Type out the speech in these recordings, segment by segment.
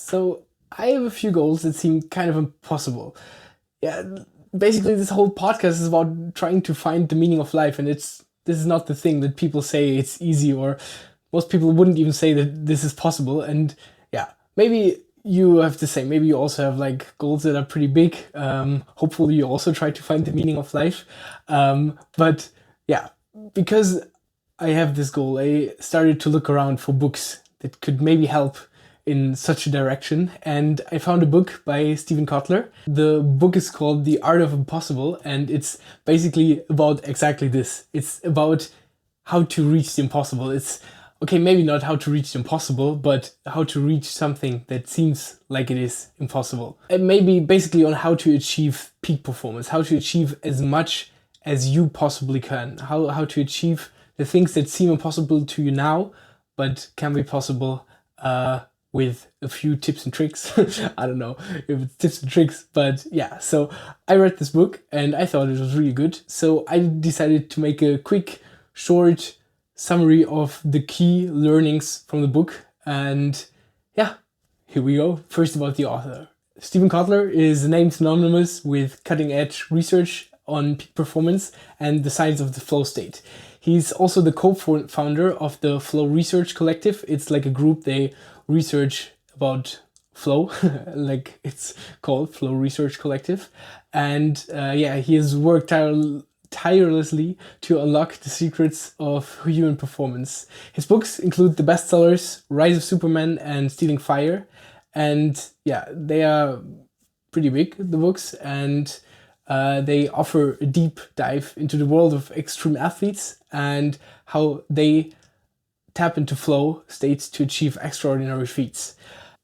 So I have a few goals that seem kind of impossible. Yeah, basically this whole podcast is about trying to find the meaning of life, and this is not the thing that people say it's easy, or most people wouldn't even say that this is possible. And yeah, maybe you have the same. Maybe you also have like goals that are pretty big. Hopefully you also try to find the meaning of life. But yeah, because I have this goal, I started to look around for books that could maybe help in such a direction, and I found a book by Stephen Kotler. The book is called The Art of Impossible, and it's basically about exactly this. It's about how to reach the impossible. It's okay, maybe not how to reach the impossible, but how to reach something that seems like it is impossible. And maybe basically on how to achieve peak performance, how to achieve as much as you possibly can, how to achieve the things that seem impossible to you now, but can be possible with a few tips and tricks. I don't know if it's tips and tricks, but yeah. So I read this book and I thought it was really good. So I decided to make a quick, short summary of the key learnings from the book. And yeah, here we go. First, about the author. Stephen Kotler is a name synonymous with cutting-edge research on peak performance and the science of the flow state. He's also the co-founder of the Flow Research Collective. It's like a group, they research about flow, like it's called Flow Research Collective. And yeah, he has worked tirelessly to unlock the secrets of human performance. His books include the bestsellers Rise of Superman and Stealing Fire. And yeah, they are pretty big, the books, and they offer a deep dive into the world of extreme athletes and how they tap into flow states to achieve extraordinary feats.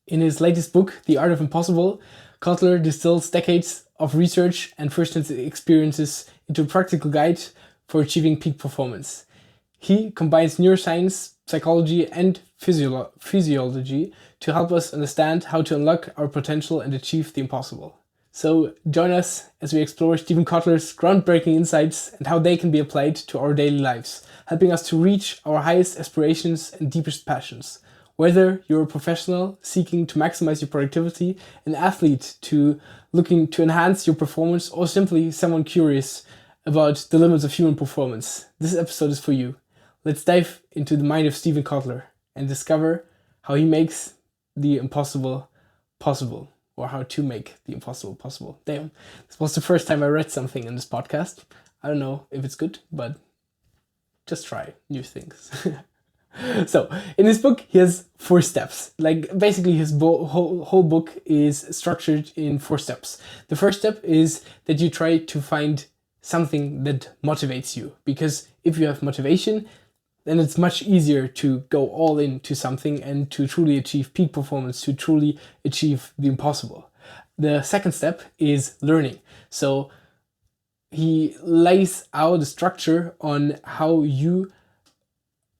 In his latest book, The Art of Impossible, Kotler distills decades of research and first-hand experiences into a practical guide for achieving peak performance. He combines neuroscience, psychology, and physiology to help us understand how to unlock our potential and achieve the impossible. So join us as we explore Stephen Kotler's groundbreaking insights and how they can be applied to our daily lives, helping us to reach our highest aspirations and deepest passions. Whether you're a professional seeking to maximize your productivity, an athlete looking to enhance your performance, or simply someone curious about the limits of human performance, this episode is for you. Let's dive into the mind of Stephen Kotler and discover how he makes the impossible possible. Or how to make the impossible possible. Damn, this was the first time I read something in this podcast. I don't know if it's good, but just try new things. So, in this book, he has 4 steps. Like, basically, his whole book is structured in 4 steps. The first step is that you try to find something that motivates you. Because if you have motivation, then it's much easier to go all into something and to truly achieve peak performance, to truly achieve the impossible. The second step is learning. So he lays out a structure on how you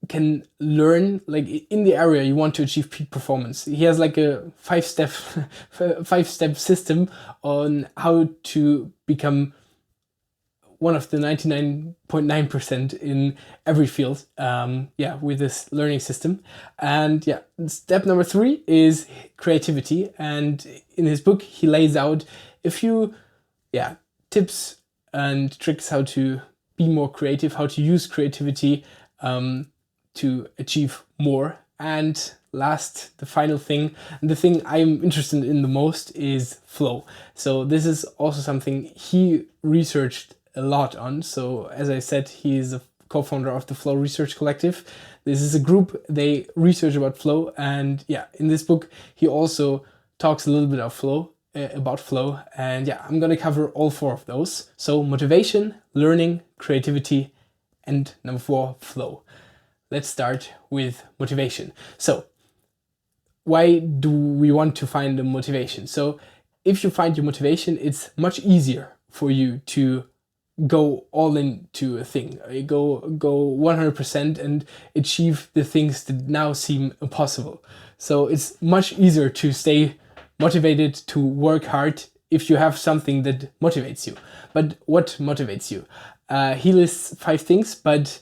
can learn, like in the area you want to achieve peak performance. He has like a 5-step system on how to become one of the 99.9% in every field, with this learning system. And yeah, step number 3 is creativity. And in his book, he lays out a few tips and tricks how to be more creative, how to use creativity to achieve more. And last, the final thing, and the thing I'm interested in the most, is flow. So this is also something he researched a lot on. So as I said, he is a co-founder of the Flow Research Collective. This is a group, they research about flow, and yeah, in this book he also talks a little bit about flow, and yeah, I'm gonna cover all 4 of those. So motivation, learning, creativity, and number 4, flow. Let's start with motivation. So why do we want to find the motivation? So if you find your motivation, it's much easier for you to go all into a thing, go 100% and achieve the things that now seem impossible. So it's much easier to stay motivated, to work hard, if you have something that motivates you. But what motivates you? He lists 5 things, but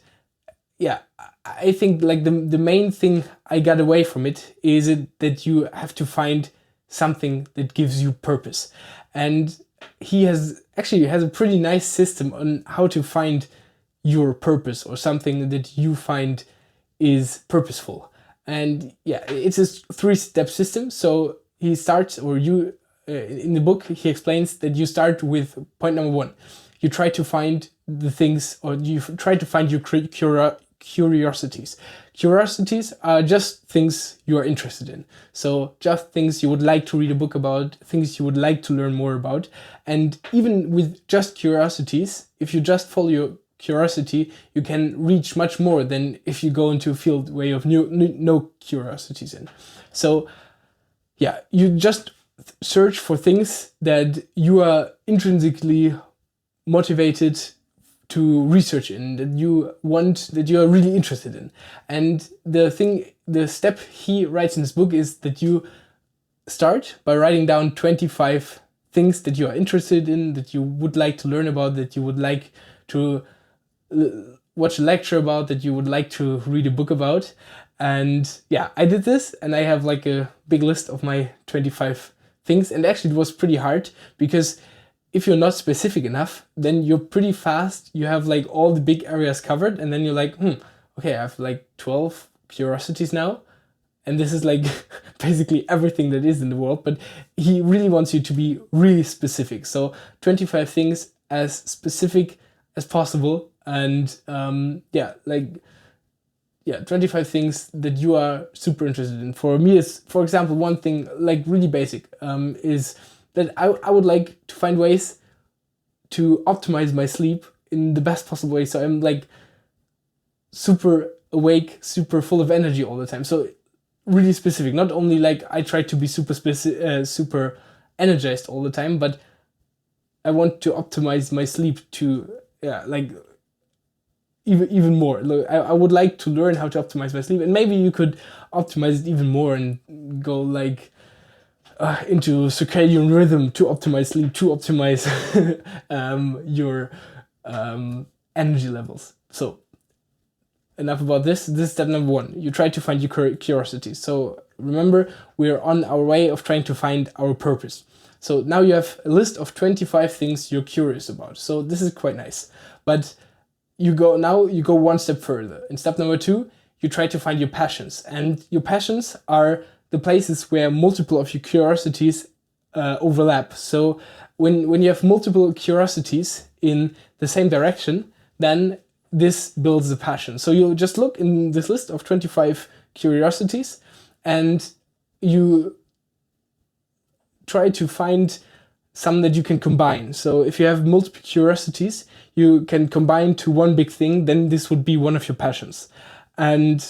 yeah, I think like the main thing I got away from it is that you have to find something that gives you purpose. And he has a pretty nice system on how to find your purpose or something that you find is purposeful. And yeah, it's a 3-step system. So he starts, or you, in the book, he explains that you start with point number 1. You try to find the things, or you try to find your curiosities. Curiosities are just things you are interested in. So just things you would like to read a book about, things you would like to learn more about. And even with just curiosities, if you just follow your curiosity, you can reach much more than if you go into a field where you have no curiosities in. So yeah, you just search for things that you are intrinsically motivated to research in, that you are really interested in. And the step he writes in his book is that you start by writing down 25 things that you are interested in, that you would like to learn about, that you would like to watch a lecture about, that you would like to read a book about. And yeah, I did this, and I have like a big list of my 25 things. And actually it was pretty hard, because if you're not specific enough, then you're pretty fast. You have like all the big areas covered, and then you're like, okay, I have like 12 curiosities now. And this is like basically everything that is in the world. But he really wants you to be really specific. So 25 things as specific as possible. And 25 things that you are super interested in. For me, is, for example, one thing like really basic, is that I would like to find ways to optimize my sleep in the best possible way. So I'm like super awake, super full of energy all the time. So really specific. Not only like I try to be super energized all the time, but I want to optimize my sleep to even more. I would like to learn how to optimize my sleep, and maybe you could optimize it even more and go like into circadian rhythm to optimize sleep, to optimize your energy levels. So enough about this. This is step number 1. You try to find your curiosity. So remember, we're on our way of trying to find our purpose. So now you have a list of 25 things you're curious about. So this is quite nice. But you go one step further. In step number 2, you try to find your passions. And your passions are the places where multiple of your curiosities overlap. So when you have multiple curiosities in the same direction, then this builds a passion. So you'll just look in this list of 25 curiosities, and you try to find some that you can combine. So if you have multiple curiosities, you can combine to one big thing, then this would be one of your passions. And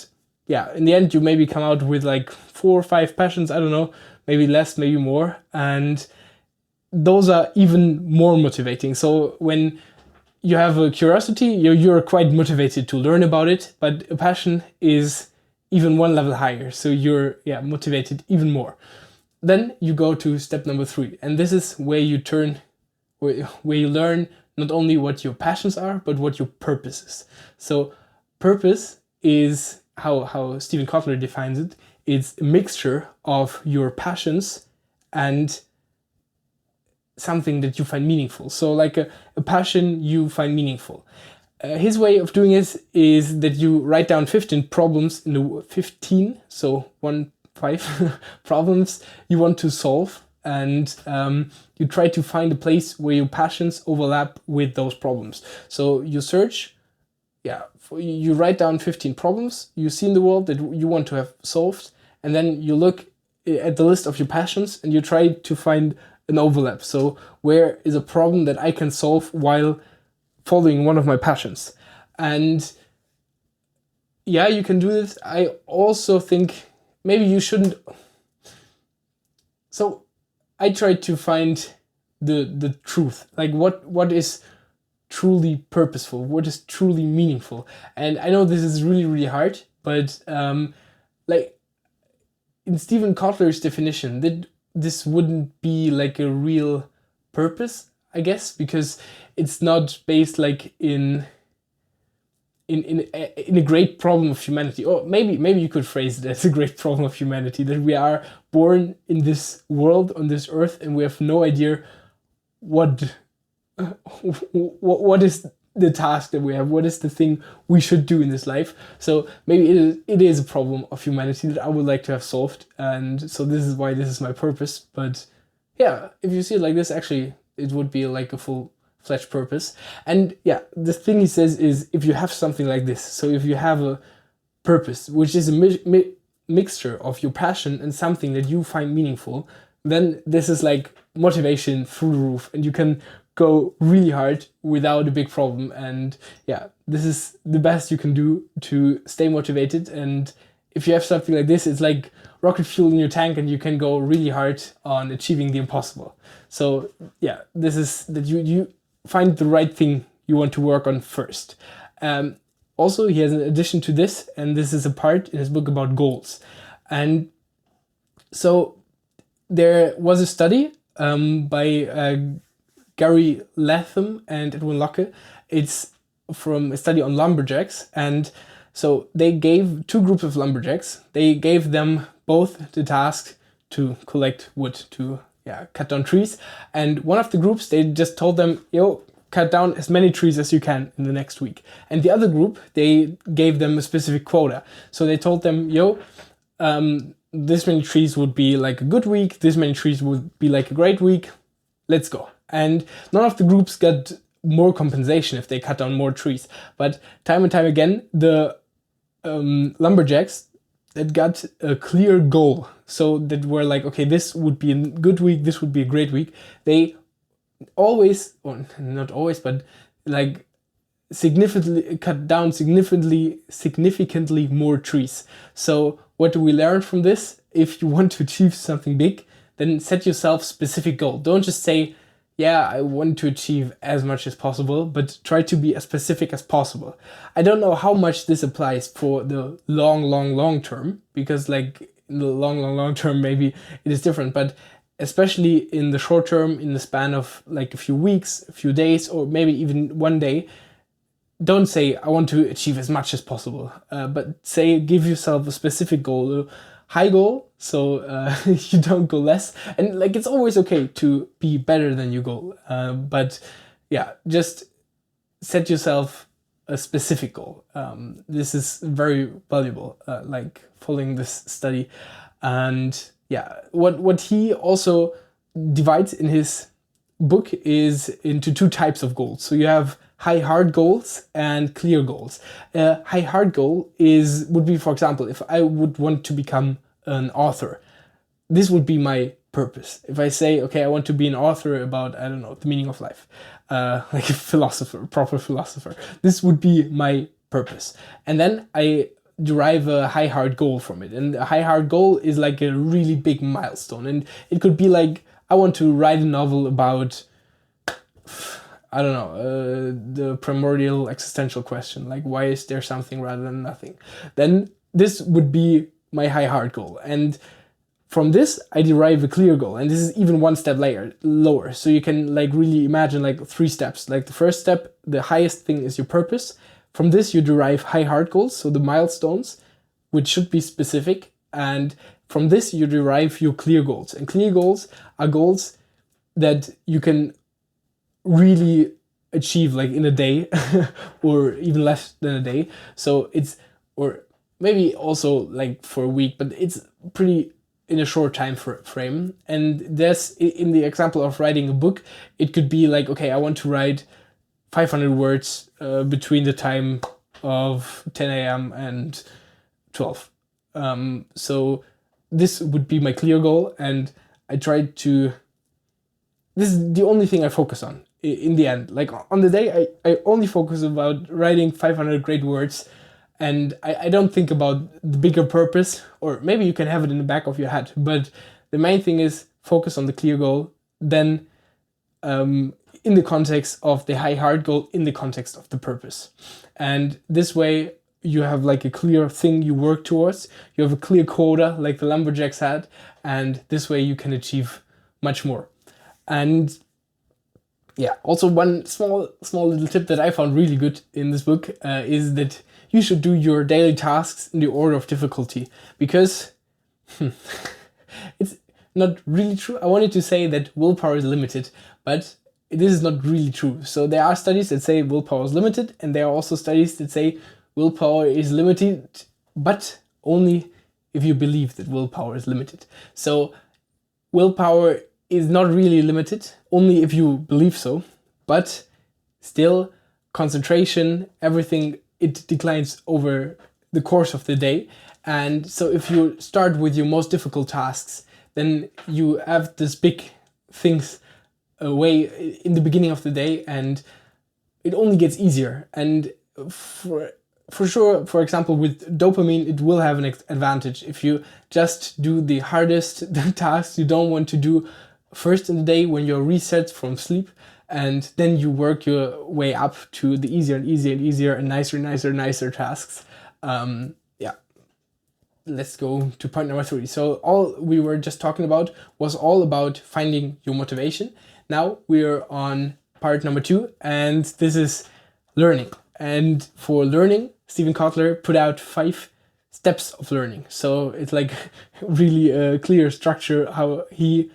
yeah, in the end, you maybe come out with like 4 or 5 passions, I don't know, maybe less, maybe more. And those are even more motivating. So when you have a curiosity, you're quite motivated to learn about it, but a passion is even one level higher. So you're motivated even more. Then you go to step number 3, and this is where you learn not only what your passions are, but what your purpose is. So purpose is how Stephen Kotler defines it. It's a mixture of your passions and something that you find meaningful. So like a passion you find meaningful. His way of doing it is that you write down 15 problems in the 15, so 5 problems you want to solve, and you try to find a place where your passions overlap with those problems. So you search, you write down 15 problems you see in the world that you want to have solved, and then you look at the list of your passions and you try to find an overlap. So where is a problem that I can solve while following one of my passions? And yeah, you can do this. I also think maybe you shouldn't. So I tried to find the truth, like what is truly purposeful, what is truly meaningful. And I know this is really, really hard, but like in Stephen Kotler's definition, that this wouldn't be like a real purpose, I guess, because it's not based like in in a great problem of humanity, or maybe you could phrase it as a great problem of humanity, that we are born in this world on this earth and we have no idea what what is the task that we have, what is the thing we should do in this life. So maybe it is a problem of humanity that I would like to have solved, and so this is why this is my purpose. But yeah, if you see it like this, actually it would be like a full-fledged purpose. And yeah, the thing he says is, if you have something like this, so if you have a purpose which is a mixture of your passion and something that you find meaningful, then this is like motivation through the roof, and you can go really hard without a big problem. And yeah, this is the best you can do to stay motivated. And if you have something like this, it's like rocket fuel in your tank, and you can go really hard on achieving the impossible. So yeah, this is that you find the right thing you want to work on first. Also, he has an addition to this, and this is a part in his book about goals. And so there was a study by Gary Latham and Edwin Locke. It's from a study on lumberjacks. And so they gave two groups of lumberjacks. They gave them both the task to collect wood, to cut down trees. And one of the groups, they just told them, cut down as many trees as you can in the next week. And the other group, they gave them a specific quota. So they told them, this many trees would be like a good week, this many trees would be like a great week, let's go. And none of the groups got more compensation if they cut down more trees. But time and time again, the lumberjacks that got a clear goal, so that were like, okay, this would be a good week, this would be a great week, they always, or not always, but like significantly cut down significantly more trees. So what do we learn from this? If you want to achieve something big, then set yourself specific goal. Don't just say, I want to achieve as much as possible, but try to be as specific as possible. I don't know how much this applies for the long term, because like in the long term, maybe it is different, but especially in the short term, in the span of like a few weeks, a few days, or maybe even one day, don't say, I want to achieve as much as possible, but say, give yourself a specific goal, a high goal, so you don't go less. And like, it's always okay to be better than your goal, but just set yourself a specific goal. This is very valuable, like following this study. And what he also divides in his book is into two types of goals. So you have high hard goals and clear goals. High hard goal would be, for example, if I would want to become an author, this would be my purpose. If I say, okay, I want to be an author about, I don't know, the meaning of life, like a philosopher, proper philosopher, this would be my purpose. And then I derive a high hard goal from it. And a high hard goal is like a really big milestone. And it could be like, I want to write a novel about, I don't know, the primordial existential question, like why is there something rather than nothing? Then this would be my high hard goal. And from this, I derive a clear goal. And this is even one step lower. So you can like really imagine like 3 steps. Like the first step, the highest thing is your purpose. From this, you derive high hard goals, so the milestones, which should be specific. And from this, you derive your clear goals. And clear goals are goals that you can really achieve like in a day or even less than a day. So or maybe also like for a week, but it's pretty in a short time frame. And there's, in the example of writing a book, it could be like, okay, I want to write 500 words between the time of 10 a.m. and 12. So this would be my clear goal, and I tried to, this is the only thing I focus on in the end. Like on the day, I only focus about writing 500 great words, and I don't think about the bigger purpose, or maybe you can have it in the back of your head, but the main thing is focus on the clear goal, then in the context of the high hard goal, in the context of the purpose. And this way you have like a clear thing you work towards, you have a clear quota like the lumberjacks had, and this way you can achieve much more. And Yeah, also one small little tip that I found really good in this book is that you should do your daily tasks in the order of difficulty, because it's not really true. I wanted to say that willpower is limited, but this is not really true. So there are studies that say willpower is limited, and there are also studies that say willpower is limited, but only if you believe that willpower is limited. So willpower is not really limited, only if you believe so, but still concentration, everything, it declines over the course of the day. And so if you start with your most difficult tasks, then you have this big things away in the beginning of the day, and it only gets easier. And for sure, for example, with dopamine, it will have an advantage. If you just do the hardest tasks you don't want to do first in the day when you're reset from sleep, and then you work your way up to the easier and easier and easier and nicer tasks. Yeah, let's go to point number 3. So all we were just talking about was all about finding your motivation. Now we're on part number 2, and this is learning. And for learning, Stephen Kotler put out 5 steps of learning. So it's like really a clear structure how he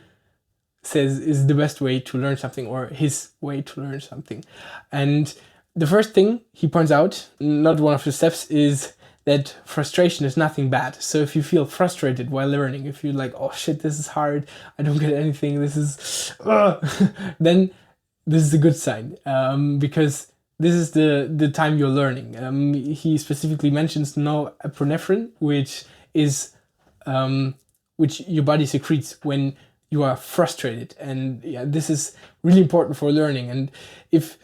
says is the best way to learn something, or his way to learn something. And the first thing he points out, not one of the steps, is that frustration is nothing bad. So if you feel frustrated while learning, if you're like, oh shit, this is hard, I don't get anything, this is, then this is a good sign, because this is the time you're learning. He specifically mentions norepinephrine, which is which your body secretes when you are frustrated, and yeah, this is really important for learning. And if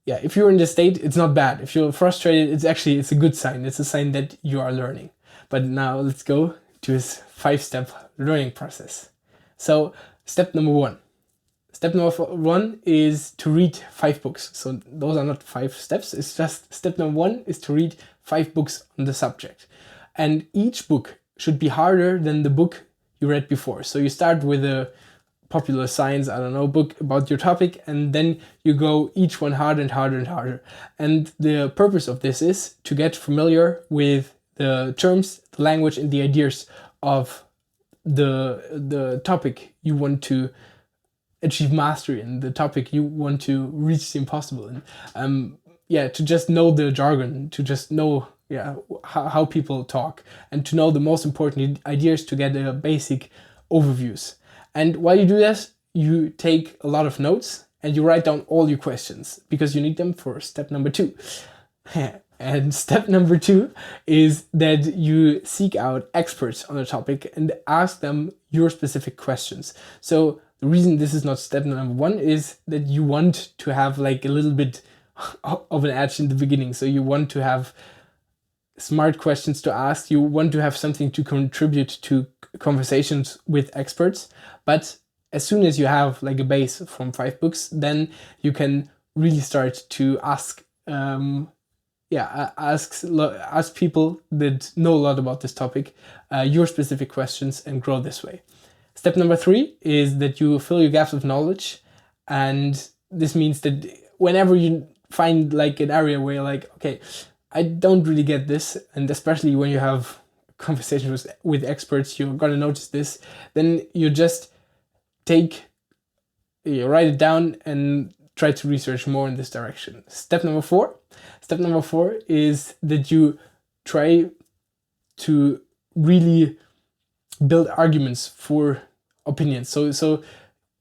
you're in this state, it's not bad. If you're frustrated, it's a good sign. It's a sign that you are learning. But now let's go to his 5-step learning process. So step number 1. Step number 1 is to read 5 books. So those are not 5 steps. It's just step number 1 is to read 5 books on the subject. And each book should be harder than the book you read before. So you start with a popular science, book about your topic, and then you go each one harder and harder and harder. And the purpose of this is to get familiar with the terms, the language, and the ideas of the topic you want to achieve mastery in, the topic you want to reach the impossible in. To just know the jargon, to just know how people talk, and to know the most important ideas, to get a basic overviews. And while you do this, you take a lot of notes and you write down all your questions, because you need them for step number 2. And step number 2 is that you seek out experts on a topic and ask them your specific questions. So the reason this is not step number 1 is that you want to have like a little bit of an edge in the beginning. So you want to have smart questions to ask. You want to have something to contribute to conversations with experts. But as soon as you have like a base from 5 books, then you can really start to ask people that know a lot about this topic your specific questions, and grow this way. Step number 3 is that you fill your gaps of knowledge. And this means that whenever you find like an area where you're like, okay, I don't really get this, and especially when you have conversations with experts, you're gonna notice this, then you just write it down and try to research more in this direction. Step number 4 is that you try to really build arguments for opinions. So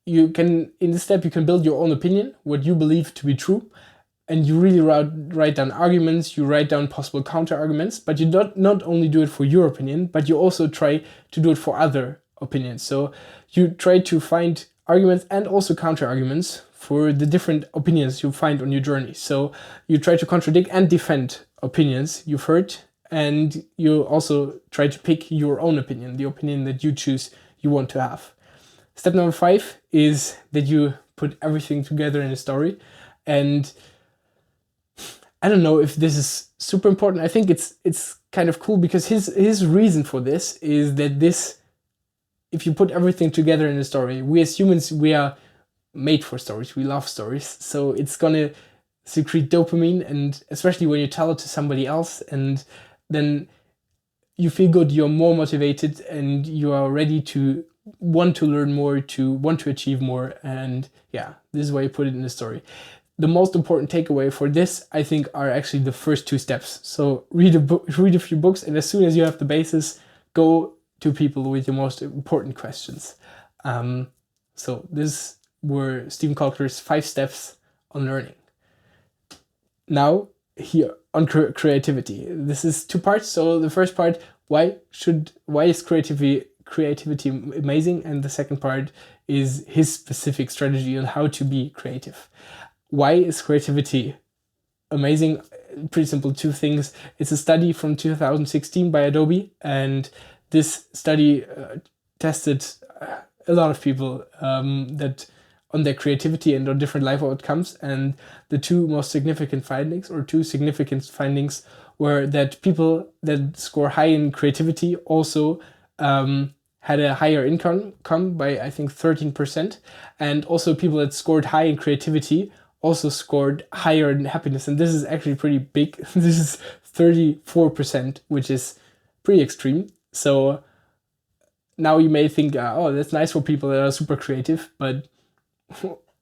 you can, in this step, you can build your own opinion, what you believe to be true, and you really write down arguments, you write down possible counter arguments, but you not only do it for your opinion, but you also try to do it for other opinions. So you try to find arguments and also counter arguments for the different opinions you find on your journey. So you try to contradict and defend opinions you've heard, and you also try to pick your own opinion, the opinion that you choose you want to have. Step number 5 is that you put everything together in a story. And I don't know if this is super important. I think it's kind of cool, because his reason for this is that if you put everything together in a story, we as humans, we are made for stories. We love stories. So it's gonna secrete dopamine, and especially when you tell it to somebody else, and then you feel good, you're more motivated, and you are ready to want to learn more, to want to achieve more. And yeah, this is why you put it in the story. The most important takeaway for this, I think, are actually the first two steps. So read a book, read a few books, and as soon as you have the basis, go to people with your most important questions. So this were Stephen Kotler's 5 steps on learning. Now, here on creativity. This is 2 parts. So the first part, why is creativity amazing? And the second part is his specific strategy on how to be creative. Why is creativity amazing? Pretty simple, 2 things. It's a study from 2016 by Adobe, and this study tested a lot of people that on their creativity and on different life outcomes. And the 2 most significant findings, or 2 significant findings, were that people that score high in creativity also had a higher income by, I think, 13%. And also people that scored high in creativity also scored higher in happiness. And this is actually pretty big. This is 34%, which is pretty extreme. So now you may think, oh, that's nice for people that are super creative, but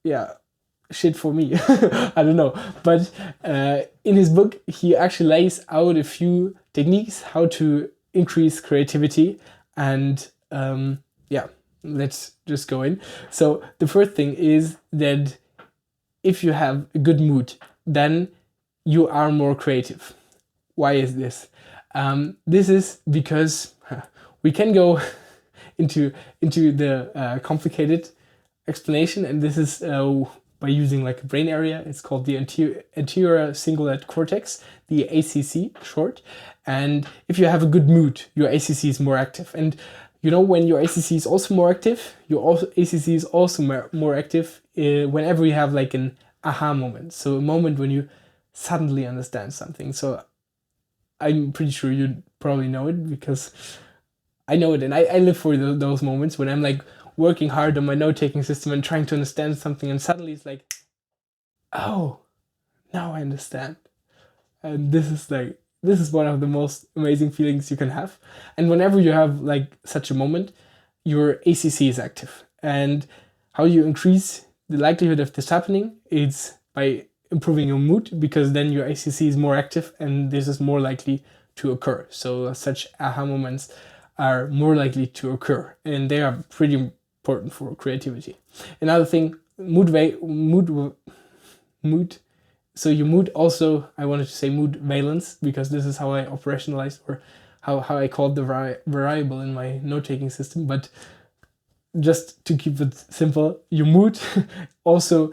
yeah, shit for me. I don't know. But in his book, he actually lays out a few techniques how to increase creativity. And yeah, let's just go in. So the first thing is that if you have a good mood, then you are more creative. Why is this? This is because we can go into the complicated explanation, and this is by using like a brain area. It's called the anterior cingulate cortex, the ACC short. And if you have a good mood, your ACC is more active. And you know, when your ACC is also more active, your ACC is also more active whenever you have like an aha moment. So a moment when you suddenly understand something. So I'm pretty sure you probably know it, because I know it, and I live for those moments when I'm like working hard on my note-taking system and trying to understand something, and suddenly it's like, oh, now I understand. And this is one of the most amazing feelings you can have. And whenever you have like such a moment, your ACC is active. And how you increase the likelihood of this happening is by improving your mood, because then your ACC is more active and this is more likely to occur. So such aha moments are more likely to occur, and they are pretty important for creativity. Another thing, mood. So your mood also, I wanted to say mood valence, because this is how I operationalized, or how I called the variable in my note-taking system. But just to keep it simple, your mood also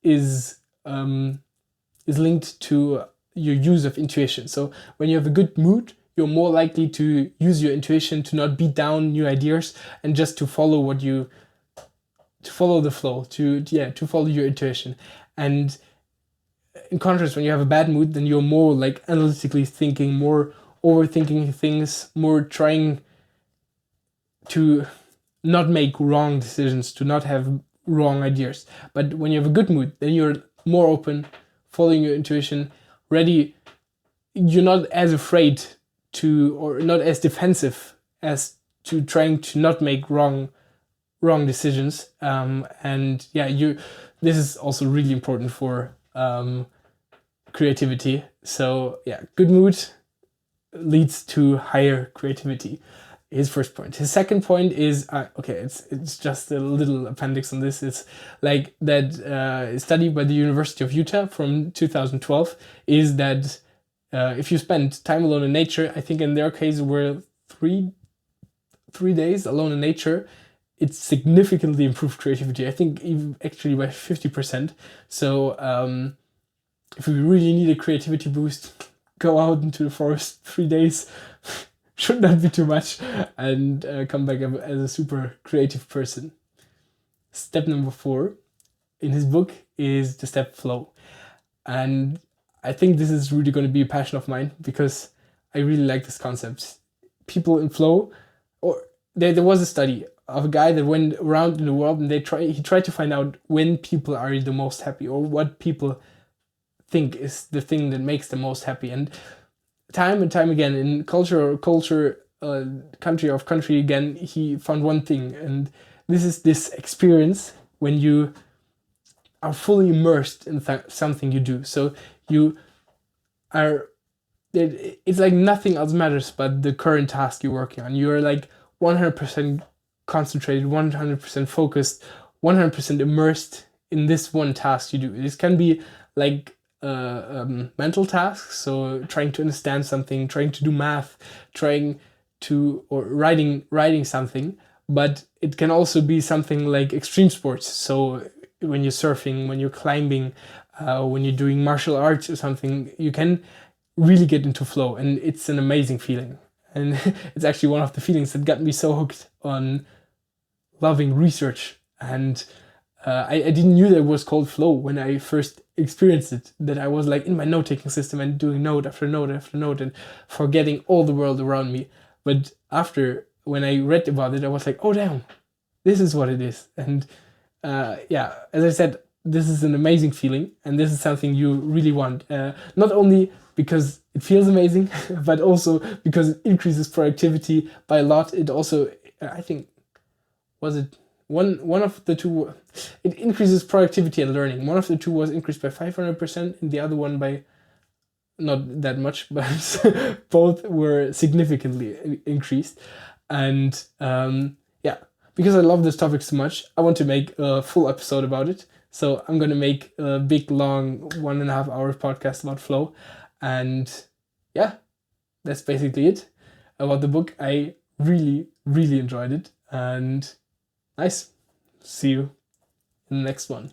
is linked to your use of intuition. So when you have a good mood, you're more likely to use your intuition, to not beat down new ideas, and just to follow to follow the flow, to follow your intuition. And in contrast, when you have a bad mood, then you're more like analytically thinking, more overthinking things, more trying to not make wrong decisions, to not have wrong ideas. But when you have a good mood, then you're more open, following your intuition, ready. You're not as afraid to, or not as defensive as to trying to not make wrong decisions. And yeah, this is also really important for creativity. So yeah, good mood leads to higher creativity. His first point. His second point is okay. It's just a little appendix on this. It's like that study by the University of Utah from 2012 is that if you spend time alone in nature, I think in their case were 3 days alone in nature, it significantly improved creativity. I think even actually by 50%. So if you really need a creativity boost, go out into the forest 3 days. Should not be too much, and come back as a super creative person. Step number 4 in his book is the step flow. And I think this is really going to be a passion of mine, because I really like this concept. People in flow, or there was a study of a guy that went around in the world and he tried to find out when people are the most happy, or what people think is the thing that makes them most happy. And time again, in country of country again, he found one thing, and this is this experience when you are fully immersed in something you do. So you are, it's like nothing else matters but the current task you're working on. You're like 100% concentrated, 100% focused, 100% immersed in this one task you do. This can be like mental tasks, so trying to understand something, trying to do math, or writing something. But it can also be something like extreme sports. So when you're surfing, when you're climbing, when you're doing martial arts or something, you can really get into flow, and it's an amazing feeling. And it's actually one of the feelings that got me so hooked on loving research. And I didn't knew that it was called flow when I first experienced it, that I was like in my note-taking system and doing note after note after note and forgetting all the world around me. But after, when I read about it, I was like, oh damn, this is what it is. And yeah, as I said, this is an amazing feeling, and this is something you really want. Not only because it feels amazing, but also because it increases productivity by a lot. It also, I think, was it one of the two, it increases productivity and learning. One of the two was increased by 500%, and the other one by not that much, but both were significantly increased. And yeah, because I love this topic so much, I want to make a full episode about it. So I'm going to make a big, long 1.5 hour podcast about flow. And yeah, that's basically it about the book. I really, really enjoyed it. And nice. See you in the next one.